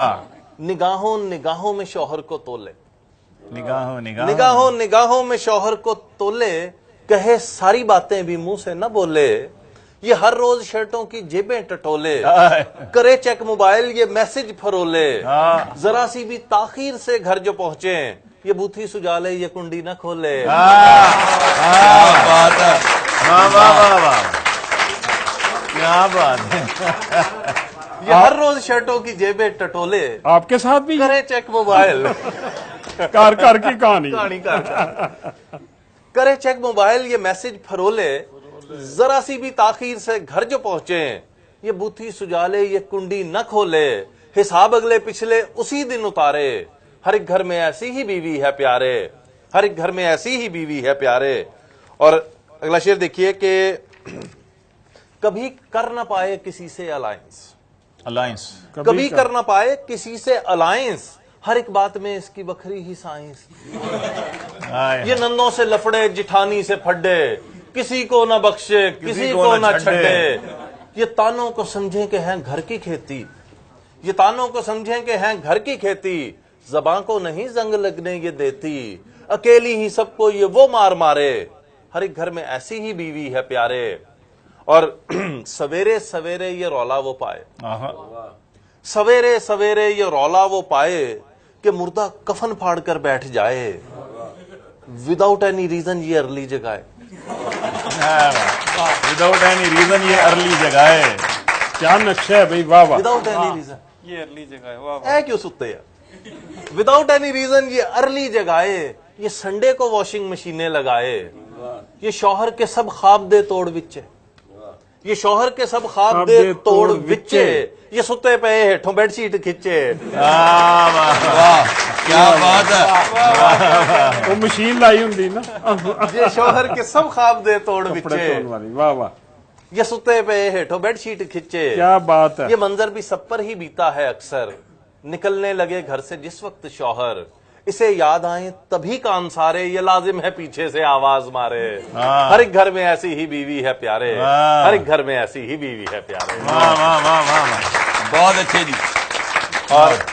निगाहों निगाहों में शौहर को तोले, निगाहों निगाहों निगाहों में शौहर को तोले, कहे सारी बातें भी मुंह से न बोले, ये हर रोज शर्टों की जेबें टटोले, करे चेक मोबाइल ये मैसेज फरोले, जरा सी भी ताखीर से घर जो पहुंचे, ये बूथी सुजाले ये कुंडी न खोले। बात है, क्या बात है। ये हर रोज शर्टों की जेबें टटोले, आपके साथ भी करे चेक मोबाइल कार कार की कहानी कहानी का करे चेक मोबाइल ये मैसेज फरोले, जरा सी भी ताखीर से घर जो पहुंचे, ये बूथी सुजाले ये कुंडी न खोले, हिसाब अगले पिछले उसी दिन उतारे, हर एक घर में ऐसी ही बीवी है प्यारे, हर एक घर में ऐसी ही बीवी है प्यारे। और अगला शेर देखिए कि कभी कर न पाए किसी से अलायंस, अलायंस कभी कर न पाए किसी से अलायंस, हर एक बात में इसकी बखरी ही साइंस। ये नंदों से लफड़े जिठानी से फड्डे, किसी को न बख्शे किसी को न छड्डे, ये तानों को समझें कि हैं घर की खेती, ये तानों को समझें कि हैं घर की खेती, ज़बां को नहीं जंग लगने ये देती, अकेली ही सबको ये वो मार मारे, हर एक घर में ऐसी ही बीवी है प्यारे। और सवेरे सवेरे ये रौला वो पाए, सवेरे सवेरे ये रौला वो पाए, कि मुर्दा कफन फाड़ कर बैठ जाए, विदाउट एनी रीजन ये अर्ली जगाए, विदाउट एनी रीजन ये अर्ली जगाए। क्या नक्शा है भाई, वाह वाह। विदाउट एनी रीजन ये अर्ली जगह है, वाह है क्यों सुते हैं, विदाउट एनी रीजन ये अर्ली जगाए, ये संडे को वॉशिंग मशीनें लगाए, ये शौहर के सब ख्वाब दे तोड़ विचे, ये शौहर के सब ख्वाब दे तोड़ विचे, ये सुते पे हेठों बेडशीट खिंचे। वाह क्या बात है। वो मशीन लाई होंगी ना, ये शौहर के सब ख्वाब दे तोड़ कपड़े विचे, धोने वाली, वाह वाह ये सुते पे हेठों बेडशीट खिंचे। क्या बात है। ये मंजर भी सब पर ही बीता है अक्सर, निकलने लगे घर से जिस वक्त शौहर, इसे याद आए तभी कान सारे, ये लाजिम है पीछे से आवाज मारे, हर एक घर में ऐसी ही बीवी है प्यारे, हर एक घर में ऐसी ही बीवी है प्यारे। वाह वाह वाह वाह, बहुत अच्छे जी। और